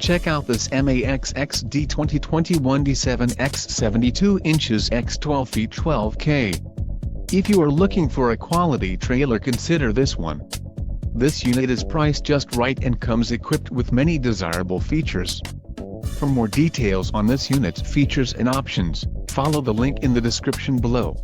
Check out this MAXX-D 2021 D7X 72 inches x 12 feet 12K. If you are looking for a quality trailer, consider this one. This unit is priced just right and comes equipped with many desirable features. For more details on this unit's features and options, follow the link in the description below.